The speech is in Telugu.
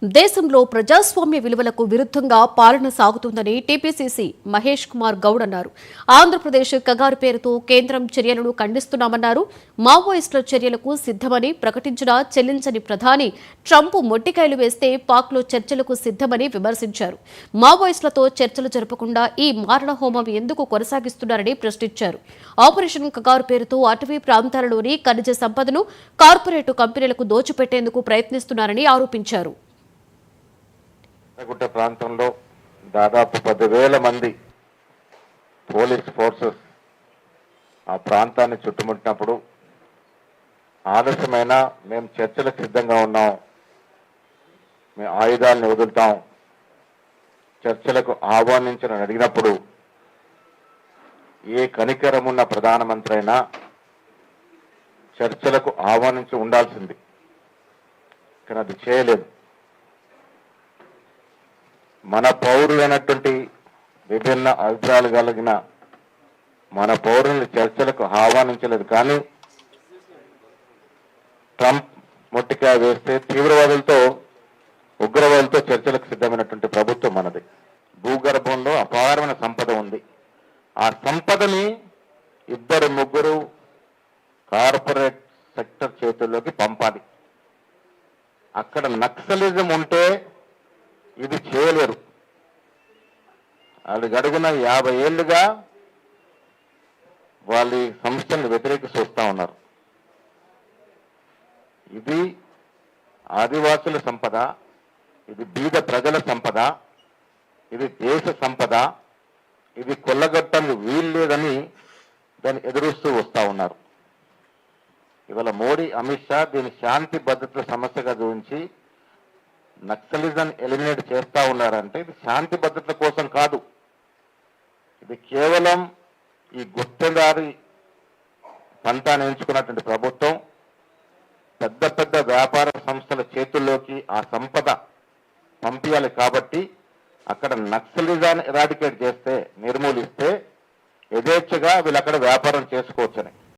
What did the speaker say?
దేశంలో ప్రజాస్వామ్య విలువలకు విరుద్ధంగా పాలన సాగుతుందని టీపీసీసీ మహేష్ కుమార్ గౌడ్ అన్నారు. ఆంధ్రప్రదేశ్ కగారు పేరుతో కేంద్రం చర్యలను ఖండిస్తున్నామన్నారు. మావోయిస్టుల చర్యలకు సిద్దమని ప్రకటించిన చెల్లించని ప్రధాని ట్రంప్ మొట్టికాయలు వేస్తే పాక్లో చర్చలకు సిద్దమని విమర్శించారు. మావోయిస్టులతో చర్చలు జరపకుండా ఈ మారణ హోమం ఎందుకు కొనసాగిస్తున్నారని ప్రశ్నించారు. ఆపరేషన్ కగారు పేరుతో అటవీ ప్రాంతాలలోని ఖనిజ సంపదను కార్పొరేటు కంపెనీలకు దోచిపెట్టేందుకు ప్రయత్నిస్తున్నారని ఆరోపించారు. గుట్ట ప్రాంతంలో దాదాపు 10,000 మంది పోలీస్ ఫోర్సెస్ ఆ ప్రాంతాన్ని చుట్టుముట్టినప్పుడు ఆలస్యమైన మేము చర్చలకు సిద్ధంగా ఉన్నాం, మేము ఆయుధాలను వదులుతాం, చర్చలకు ఆహ్వానించని అడిగినప్పుడు ఏ కనికరమున్న ప్రధానమంత్రి అయినా చర్చలకు ఆహ్వానించి ఉండాల్సింది, కానీ అది చేయలేదు. మన పౌరులైనటువంటి విభిన్న అభిప్రాయాలు కలిగిన మన పౌరుల్ని చర్చలకు ఆహ్వానించలేదు. కానీ ట్రంప్ మొట్టికాయ వేస్తే తీవ్రవాదులతో ఉగ్రవాదులతో చర్చలకు సిద్ధమైనటువంటి ప్రభుత్వం మనది. భూగర్భంలో అపారమైన సంపద ఉంది. ఆ సంపదని 2-3 కార్పొరేట్ సెక్టర్ చేతుల్లోకి పంపాలి. అక్కడ నక్సలిజం ఉంటే ఇది చేయలేరు. వాళ్ళు గడుగున 50 ఏళ్లుగా వాళ్ళ సంస్థలను వ్యతిరేకిస్తూ వస్తూ ఉన్నారు. ఇది ఆదివాసుల సంపద, ఇది బీద ప్రజల సంపద, ఇది దేశ సంపద, ఇది కొల్లగొట్టని వీలు లేదని దాన్ని ఎదురుస్తూ వస్తూ ఉన్నారు. ఇవాళ మోడీ, అమిత్ షా దీని శాంతి భద్రతల సమస్యగా చూపించి నక్సలిజం ఎలిమినేట్ చేస్తా ఉన్నారంటే ఇది శాంతి భద్రతల కోసం కాదు. ఇది కేవలం ఈ గుత్తదారి పంతాన్ని ఎంచుకున్నటువంటి ప్రభుత్వం పెద్ద పెద్ద వ్యాపార సంస్థల చేతుల్లోకి ఆ సంపద పంపించాలి. కాబట్టి అక్కడ నక్సలిజాన్ని ఎరాడికేట్ చేస్తే, నిర్మూలిస్తే యథేచ్ఛగా వీళ్ళు అక్కడ వ్యాపారం చేసుకోవచ్చని